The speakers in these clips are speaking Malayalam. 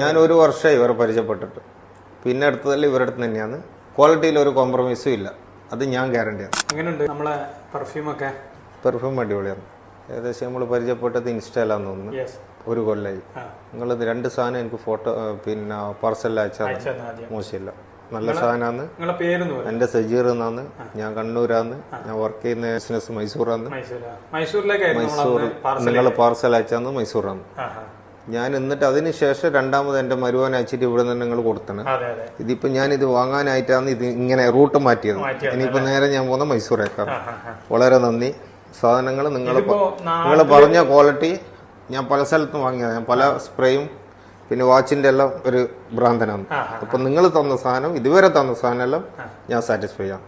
ഞാൻ ഒരു വർഷമായി ഇവരെ പരിചയപ്പെട്ടിട്ട്. പിന്നെ അടുത്തതല്ല ഇവരുടെ അടുത്ത് തന്നെയാണ്. ക്വാളിറ്റിയിൽ ഒരു കോംപ്രമൈസും ഇല്ല, അത് ഞാൻ ഗ്യാരണ്ടിയാണ്. എങ്ങനെയുണ്ട് നമ്മളെ പെർഫ്യൂമൊക്കെ? പെർഫ്യൂം അടിപൊളിയാണ്. ഏകദേശം നമ്മൾ പരിചയപ്പെട്ടത് ഇൻസ്റ്റയിലാന്ന് തോന്നുന്നു. ഒരു കൊല്ലായി. നിങ്ങൾ 2 സാധനം എനിക്ക് ഫോട്ടോ പിന്നെ പാർസൽ അയച്ചാൽ മോശമില്ല, നല്ല സാധനമാണ്. എന്റെ സജീർ എന്നാണ്, ഞാൻ കണ്ണൂരാന്ന്, ഞാൻ വർക്ക് ചെയ്യുന്ന ബിസിനസ് മൈസൂറാന്ന്. മൈസൂർ നിങ്ങൾ പാർസൽ അയച്ചാന്ന് മൈസൂറാന്ന്. ഞാൻ എന്നിട്ട് അതിനുശേഷം രണ്ടാമത് എന്റെ മരുവാൻ അയച്ചിട്ട് ഇവിടെ നിന്ന് നിങ്ങൾ കൊടുത്തണ്. ഇതിപ്പോ ഞാൻ ഇത് വാങ്ങാനായിട്ടാണ് ഇത് ഇങ്ങനെ റൂട്ട് മാറ്റിയത്. ഇനിയിപ്പോ നേരെ ഞാൻ പോകുന്ന മൈസൂരേക്കാണ്. വളരെ നന്ദി. സാധനങ്ങൾ നിങ്ങൾ പറഞ്ഞ ക്വാളിറ്റി ഞാൻ പല സ്ഥലത്തും വാങ്ങിയതാണ്. ഞാൻ പല സ്പ്രേയും പിന്നെ വാച്ചിന്റെ എല്ലാം ഒരു ഭ്രാന്തനാണ്. അപ്പൊ നിങ്ങൾ തന്ന സാധനം, ഇതുവരെ തന്ന സാധനം എല്ലാം ഞാൻ സാറ്റിസ്ഫൈ ആണ്.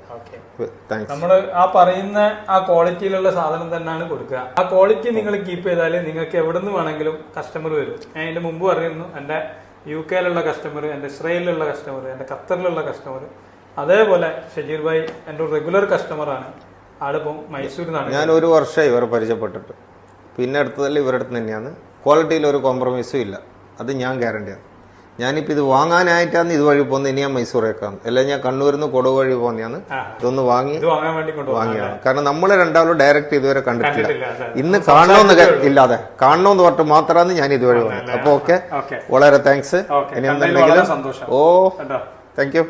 നമ്മള് ആ പറയുന്ന ആ ക്വാളിറ്റിയിലുള്ള സാധനം തന്നെയാണ് കൊടുക്കുക. ആ ക്വാളിറ്റി നിങ്ങൾ കീപ്പ് ചെയ്താൽ നിങ്ങൾക്ക് എവിടെ നിന്ന് വേണമെങ്കിലും കസ്റ്റമർ വരും. ഞാൻ ഇതിന്റെ മുമ്പ് പറയുന്നു, എന്റെ UK കസ്റ്റമർ, എന്റെ ഇസ്രായേലിലുള്ള കസ്റ്റമർ, എന്റെ ഖത്തറിലുള്ള കസ്റ്റമർ, അതേപോലെ ഷജീർ ഭായ് എന്റെ റെഗുലർ കസ്റ്റമറാണ്. ആളിപ്പം മൈസൂരിൽ ഞാൻ ഒരു വർഷമായി ഇവരെ പരിചയപ്പെട്ടിട്ട്. പിന്നെ അടുത്തതല്ല ഇവരുടെ അടുത്ത് തന്നെയാണ്. ക്വാളിറ്റിയിൽ ഒരു കോംപ്രമൈസും ഇല്ല, അത് ഞാൻ ഗ്യാരണ്ടിയാണ്. ഞാനിപ്പോൾ ഇത് വാങ്ങാനായിട്ടാണ് ഇതുവഴി പോകുന്നത്. ഇനി ഞാൻ മൈസൂരേക്കാണ്, അല്ലെങ്കിൽ ഞാൻ കണ്ണൂരിൽ നിന്ന് കൊടുവ വഴി പോകുന്നതാണ്. ഇതൊന്ന് വാങ്ങിയാണ്. കാരണം നമ്മൾ രണ്ടാളും ഡയറക്റ്റ് ഇതുവരെ കണ്ടിട്ടില്ല. ഇന്ന് കാണണമെന്ന് ഇല്ലാതെ കാണണമെന്ന് പറഞ്ഞിട്ട് മാത്രമാണ് ഞാൻ ഇതുവഴി പോകുന്നത്. അപ്പൊ ഓക്കെ, വളരെ താങ്ക്സ്. ഇനി എന്തെങ്കിലും താങ്ക് യു.